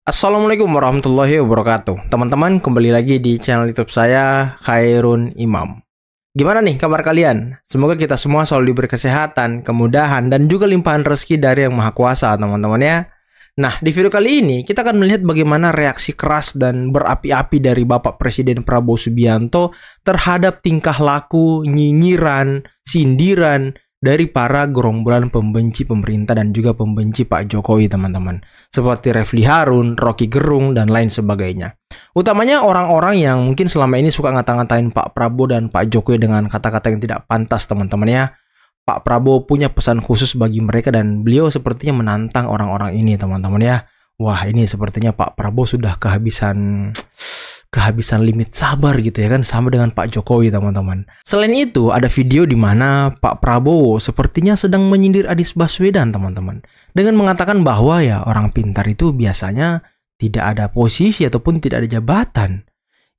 Assalamualaikum warahmatullahi wabarakatuh. Teman-teman, kembali lagi di channel YouTube saya, Khairun Imam. Gimana nih kabar kalian? Semoga kita semua selalu diberi kesehatan, kemudahan, dan juga limpahan rezeki dari Yang Maha Kuasa, teman-teman ya. Nah, di video kali ini kita akan melihat bagaimana reaksi keras dan berapi-api dari Bapak Presiden Prabowo Subianto terhadap tingkah laku, nyinyiran, sindiran dari para gerombolan pembenci pemerintah dan juga pembenci Pak Jokowi, teman-teman. Seperti Refly Harun, Rocky Gerung, dan lain sebagainya. Utamanya orang-orang yang mungkin selama ini suka ngata-ngatain Pak Prabowo dan Pak Jokowi dengan kata-kata yang tidak pantas, teman-teman ya. Pak Prabowo punya pesan khusus bagi mereka dan beliau sepertinya menantang orang-orang ini, teman-teman ya. Wah, ini sepertinya Pak Prabowo sudah kehabisan limit sabar gitu ya kan, sama dengan Pak Jokowi, teman-teman. Selain itu, ada video di mana Pak Prabowo sepertinya sedang menyindir Anies Baswedan, teman-teman. Dengan mengatakan bahwa ya orang pintar itu biasanya tidak ada posisi ataupun tidak ada jabatan.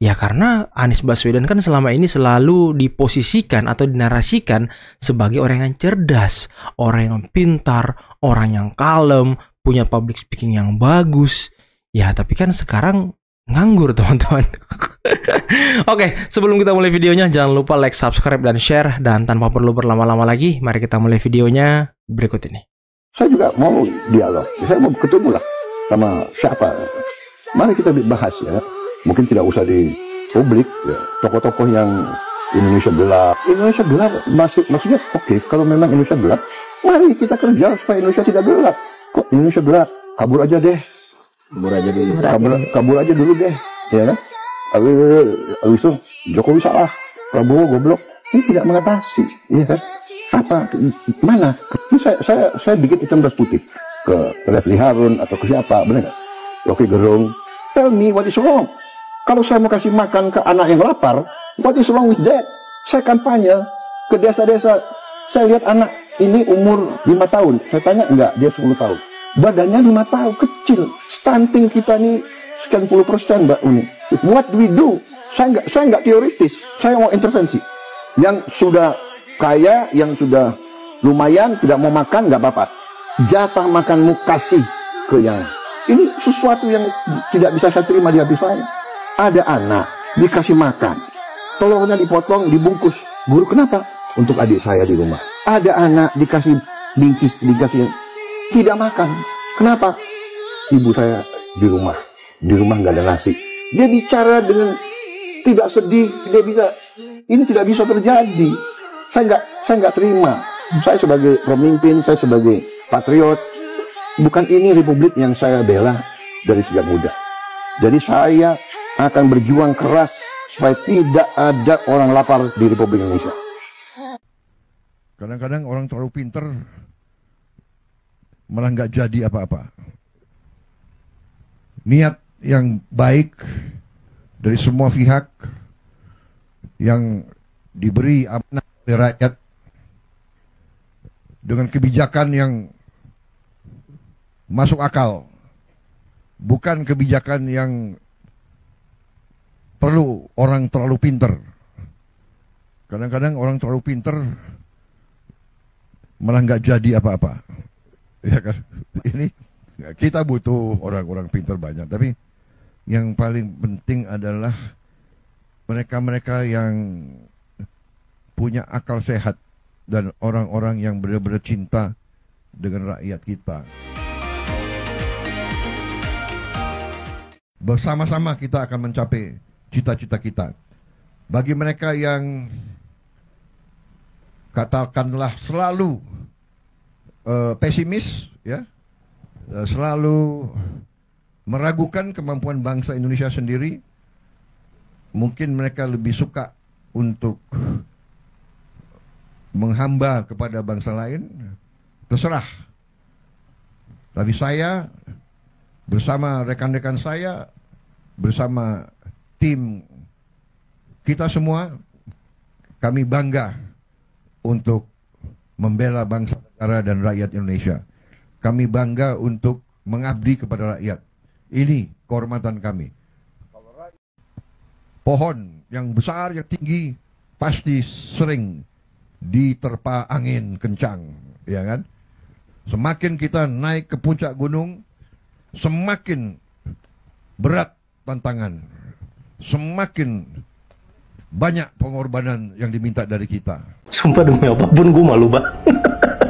Ya karena Anies Baswedan kan selama ini selalu diposisikan atau dinarasikan sebagai orang yang cerdas, orang yang pintar, orang yang kalem, punya public speaking yang bagus. Ya tapi kan sekarang nganggur, teman-teman. Oke, sebelum kita mulai videonya jangan lupa like, subscribe, dan share. Dan tanpa perlu berlama-lama lagi, mari kita mulai videonya berikut ini. Saya juga mau dialog, saya mau ketemu lah sama siapa. Mari kita bahas ya. Mungkin tidak usah di publik ya. Tokoh-tokoh yang Indonesia gelap. Indonesia gelap maksudnya oke, kalau memang Indonesia gelap, mari kita kerja supaya Indonesia tidak gelap. Kok Indonesia gelap? Kabur aja deh. Kabur aja dulu deh, ya kan? Habis itu Jokowi salah, Prabowo goblok. Ini tidak mengatasi, ya kan? Apa? Mana? Ini saya bikin hitam dan putih ke Refly Harun atau ke siapa, benar nggak? Rocky Gerung, tell me what is wrong. Kalau saya mau kasih makan ke anak yang lapar, what is wrong with that? Saya kampanye ke desa-desa, saya lihat anak ini umur 5 tahun, saya tanya enggak, dia 10 tahun. Badannya 5 tahun, kecil. Stunting kita nih sekian puluh persen, Mbak Uni. What do we do? Saya nggak teoritis, saya mau intervensi. Yang sudah kaya, yang sudah lumayan, tidak mau makan, nggak apa-apa. Jatah makanmu kasih ke yang. Ini sesuatu yang tidak bisa saya terima di hati saya. Ada anak dikasih makan, telurnya dipotong, dibungkus. Guru kenapa? Untuk adik saya di rumah. Ada anak dikasih bingkis, dikasih tidak makan. Kenapa? Ibu saya di rumah nggak ada nasi. Dia bicara dengan tidak sedih, ini tidak bisa terjadi. Saya nggak terima. Saya sebagai pemimpin, saya sebagai patriot, bukan ini republik yang saya bela dari sejak muda. Jadi saya akan berjuang keras supaya tidak ada orang lapar di Republik Indonesia. Kadang-kadang orang terlalu pinter malah nggak jadi apa-apa. Niat yang baik dari semua pihak yang diberi amanah oleh rakyat dengan kebijakan yang masuk akal, bukan kebijakan yang perlu orang terlalu pinter. Kadang-kadang orang terlalu pinter malah nggak jadi apa-apa. Ya kan? Ini kita butuh orang-orang pintar banyak, tapi yang paling penting adalah mereka-mereka yang punya akal sehat dan orang-orang yang benar-benar cinta dengan rakyat kita. Bersama-sama kita akan mencapai cita-cita kita. Bagi mereka yang katakanlah selalu pesimis, ya, selalu meragukan kemampuan bangsa Indonesia sendiri, mungkin mereka lebih suka untuk menghamba kepada bangsa lain, terserah. Tapi saya bersama rekan-rekan saya, bersama tim kita semua, kami bangga untuk membela bangsa, negara, dan rakyat Indonesia. Kami bangga untuk mengabdi kepada rakyat. Ini kehormatan kami. Pohon yang besar, yang tinggi, pasti sering diterpa angin kencang, ya kan? Semakin kita naik ke puncak gunung, semakin berat tantangan, semakin banyak pengorbanan yang diminta dari kita. Sumpah demi apapun gue malu banget.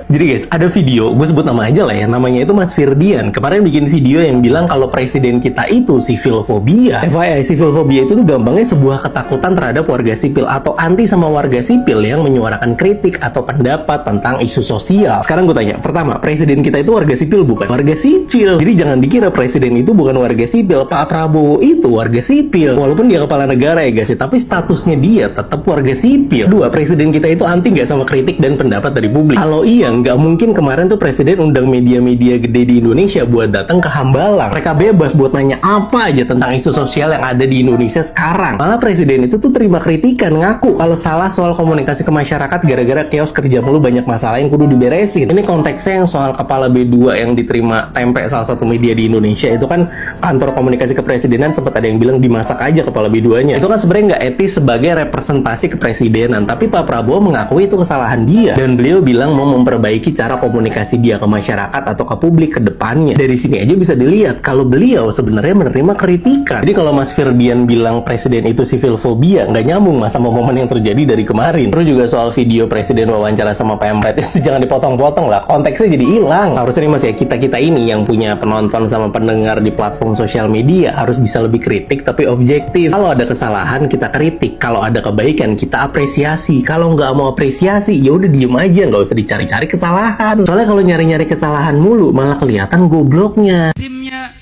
Jadi guys, ada video, gue sebut nama aja lah ya, namanya itu Mas Firdian. Kemarin bikin video yang bilang kalau presiden kita itu sivil fobia. FYI, sivil fobia itu tuh gampangnya sebuah ketakutan terhadap warga sipil atau anti sama warga sipil yang menyuarakan kritik atau pendapat tentang isu sosial. Sekarang gue tanya, pertama, presiden kita itu warga sipil bukan? Warga sipil. Jadi jangan dikira presiden itu bukan warga sipil. Pak Prabowo itu warga sipil. Walaupun dia kepala negara ya guys, tapi statusnya dia tetap warga sipil. Dua, presiden kita itu anti nggak sama kritik dan pendapat dari publik? Kalau iya, nggak mungkin kemarin tuh presiden undang media-media gede di Indonesia buat datang ke Hambalang. Mereka bebas buat nanya apa aja tentang isu sosial yang ada di Indonesia sekarang. Malah presiden itu tuh terima kritikan, ngaku kalau salah soal komunikasi ke masyarakat gara-gara chaos kerja mulu, banyak masalah yang kudu diberesin. Ini konteksnya yang soal kepala B2 yang diterima tempe salah satu media di Indonesia. Itu kan kantor komunikasi kepresidenan sempat ada yang bilang dimasak aja kepala B2-nya. Itu kan sebenarnya nggak etis sebagai representasi kepresidenan. Tapi Pak Prabowo mengakui itu kesalahan dia. Dan beliau bilang mau memperbaiki cara komunikasi dia ke masyarakat atau ke publik ke depannya. Dari sini aja bisa dilihat kalau beliau sebenarnya menerima kritikan. Jadi kalau Mas Firdian bilang presiden itu sivil fobia, nggak nyambung mas sama momen yang terjadi dari kemarin. Terus juga soal video presiden wawancara sama Pemret itu jangan dipotong-potong lah, konteksnya jadi hilang. Harusnya nih mas ya, kita-kita ini yang punya penonton sama pendengar di platform sosial media harus bisa lebih kritik tapi objektif. Kalau ada kesalahan kita kritik, kalau ada kebaikan kita apresiasi. Kalau nggak mau apresiasi ya udah diem aja, nggak usah dicari-cari kesalahan. Soalnya kalau nyari-nyari kesalahan mulu malah kelihatan gobloknya. Timnya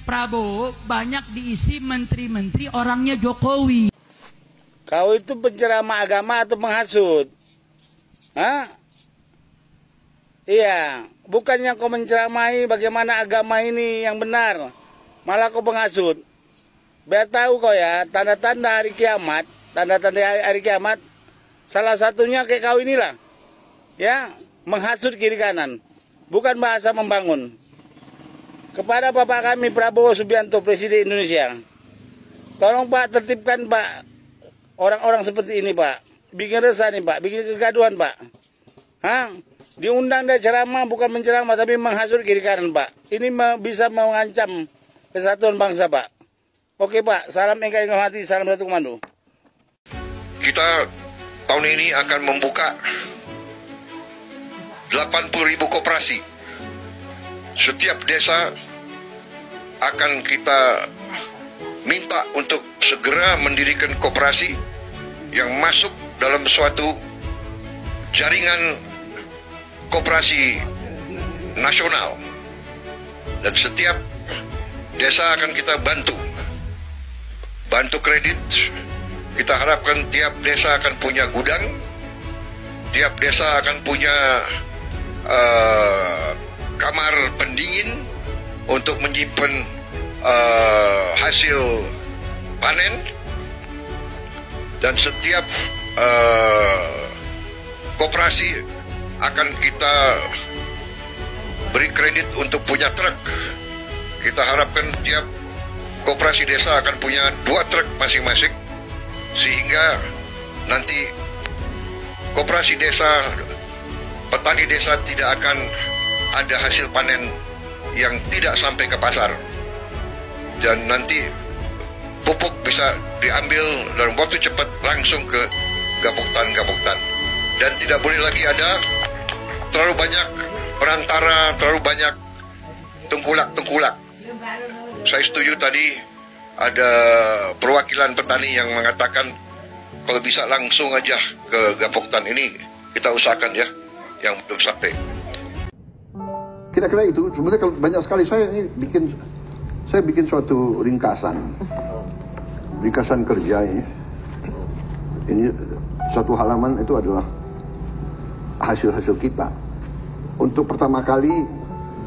Prabowo banyak diisi menteri-menteri orangnya Jokowi. Kau itu penceramah agama atau menghasut? Hah? Iya, bukannya kau menceramahi bagaimana agama ini yang benar, malah kau menghasut. Biar tahu kau ya, tanda-tanda hari kiamat, tanda-tanda hari kiamat, salah satunya kayak kau inilah, ya. Menghasut kiri kanan, bukan bahasa membangun. Kepada Bapak kami Prabowo Subianto, Presiden Indonesia, tolong Pak tertibkan Pak orang-orang seperti ini Pak. Bikin resah nih Pak, bikin kegaduhan Pak. Hah? Diundang dan ceramah bukan menceramah tapi menghasut kiri kanan Pak. Ini bisa mengancam kesatuan bangsa Pak. Oke Pak, salam NKRI hati, salam satu komando. Kita tahun ini akan membuka 80.000 koperasi. Setiap desa akan kita minta untuk segera mendirikan koperasi yang masuk dalam suatu jaringan koperasi nasional. Dan setiap desa akan kita bantu kredit. Kita harapkan tiap desa akan punya gudang, tiap desa akan punya kamar pendingin untuk menyimpan hasil panen, dan setiap koperasi akan kita beri kredit untuk punya truk. Kita harapkan tiap koperasi desa akan punya 2 truk masing-masing, sehingga nanti koperasi desa, petani desa tidak akan ada hasil panen yang tidak sampai ke pasar, dan nanti pupuk bisa diambil dalam waktu cepat langsung ke gapoktan. Dan tidak boleh lagi ada terlalu banyak perantara, terlalu banyak tengkulak. Saya setuju tadi ada perwakilan petani yang mengatakan kalau bisa langsung aja ke gapoktan. Ini kita usahakan ya, yang belum sampai. Kira-kira itu, sebenarnya kalau banyak sekali saya bikin suatu ringkasan kerja ini. Ini satu halaman itu adalah hasil-hasil kita. Untuk pertama kali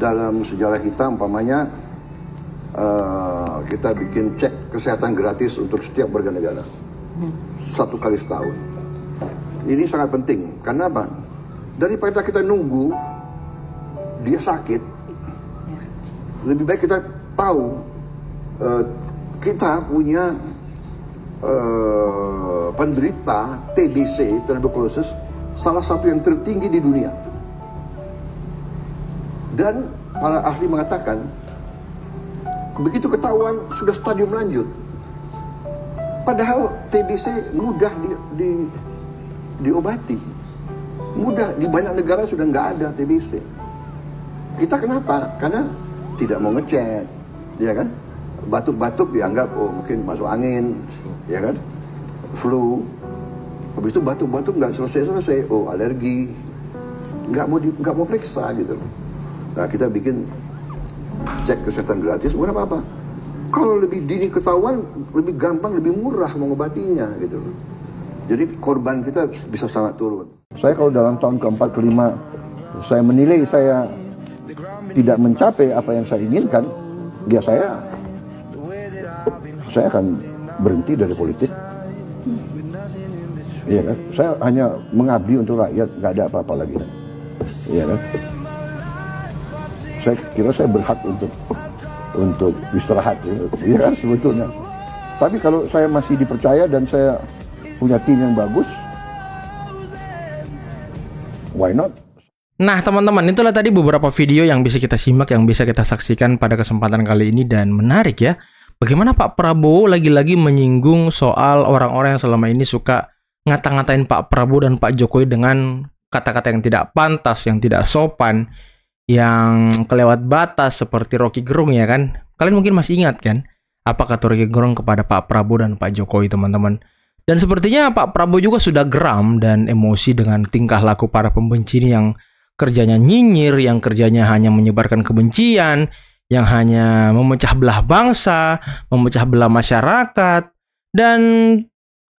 dalam sejarah kita, umpamanya kita bikin cek kesehatan gratis untuk setiap warga negara 1 kali setahun. Ini sangat penting. Karena apa? Daripada kita nunggu dia sakit, lebih baik kita tahu kita punya penderita TBC, tuberculosis, salah satu yang tertinggi di dunia. Dan para ahli mengatakan begitu ketahuan sudah stadium lanjut. Padahal TBC mudah diobati. Mudah, di banyak negara sudah nggak ada TBC. Kita kenapa? Karena tidak mau ngecek, ya kan? Batuk-batuk dianggap mungkin masuk angin, ya kan? Flu. Habis itu batuk-batuk nggak selesai, alergi. Nggak mau periksa gitu loh. Nah, kita bikin cek kesehatan gratis, bukan apa-apa. Kalau lebih dini ketahuan, lebih gampang, lebih murah mengobatinya gitu loh. Jadi korban kita bisa sangat turun. Saya kalau dalam tahun keempat, kelima, saya menilai saya tidak mencapai apa yang saya inginkan, ya saya akan berhenti dari politik. Iya kan? Saya hanya mengabdi untuk rakyat, nggak ada apa-apa lagi. Iya kan? Saya kira saya berhak untuk istirahat, ya kan sebetulnya. Tapi kalau saya masih dipercaya dan saya punya tim yang bagus, why not? Nah teman-teman, itulah tadi beberapa video yang bisa kita simak, yang bisa kita saksikan pada kesempatan kali ini. Dan menarik ya, bagaimana Pak Prabowo lagi-lagi menyinggung soal orang-orang yang selama ini suka ngata-ngatain Pak Prabowo dan Pak Jokowi dengan kata-kata yang tidak pantas, yang tidak sopan, yang kelewat batas seperti Rocky Gerung, ya kan? Kalian mungkin masih ingat kan apa kata Rocky Gerung kepada Pak Prabowo dan Pak Jokowi, teman-teman. Dan sepertinya Pak Prabowo juga sudah geram dan emosi dengan tingkah laku para pembenci ini yang kerjanya nyinyir, yang kerjanya hanya menyebarkan kebencian, yang hanya memecah belah bangsa, memecah belah masyarakat. Dan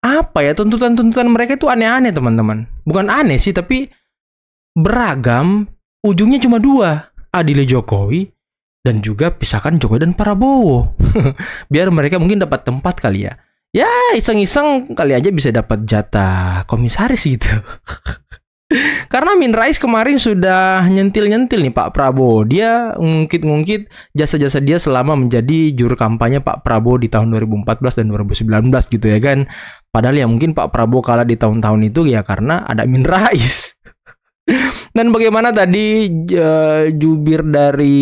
apa ya, tuntutan-tuntutan mereka itu aneh-aneh, teman-teman. Bukan aneh sih, tapi beragam. Ujungnya cuma dua, adili Jokowi dan juga pisahkan Jokowi dan Prabowo. Biar mereka mungkin dapat tempat kali ya. Ya iseng-iseng kali aja bisa dapat jatah komisaris gitu. Karena Amin Rais kemarin sudah nyentil-nyentil nih Pak Prabowo. Dia ngungkit-ngungkit jasa-jasa dia selama menjadi juru kampanye Pak Prabowo di tahun 2014 dan 2019 gitu ya kan. Padahal ya mungkin Pak Prabowo kalah di tahun-tahun itu ya karena ada Amin Rais. Dan bagaimana tadi jubir dari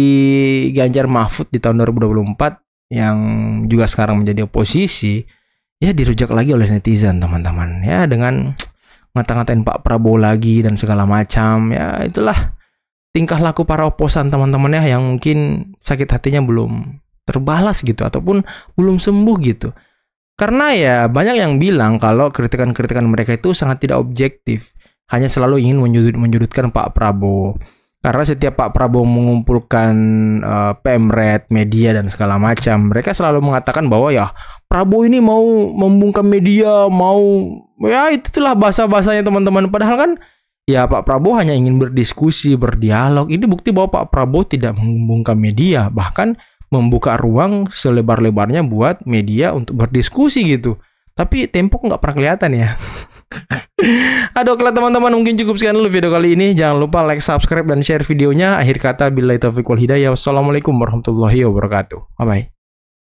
Ganjar Mahfud di tahun 2024 yang juga sekarang menjadi oposisi, ya dirujak lagi oleh netizen, teman-teman. Ya dengan ngata-ngatain Pak Prabowo lagi dan segala macam. Ya itulah tingkah laku para oposan, teman-teman ya, yang mungkin sakit hatinya belum terbalas gitu ataupun belum sembuh gitu. Karena ya banyak yang bilang kalau kritikan-kritikan mereka itu sangat tidak objektif. Hanya selalu ingin menyudutkan Pak Prabowo. Karena setiap Pak Prabowo mengumpulkan pemret, media dan segala macam, mereka selalu mengatakan bahwa ya Prabowo ini mau membungkam media, mau ya itulah bahasa-bahasanya, teman-teman. Padahal kan ya Pak Prabowo hanya ingin berdiskusi, berdialog. Ini bukti bahwa Pak Prabowo tidak membungkam media, bahkan membuka ruang selebar-lebarnya buat media untuk berdiskusi gitu. Tapi Tempo nggak pernah kelihatan ya. Aduh, kalau teman-teman mungkin cukup sekian dulu video kali ini. Jangan lupa like, subscribe, dan share videonya. Akhir kata, billahi taufiq wal hidayah. Wassalamualaikum warahmatullahi wabarakatuh. Bye-bye.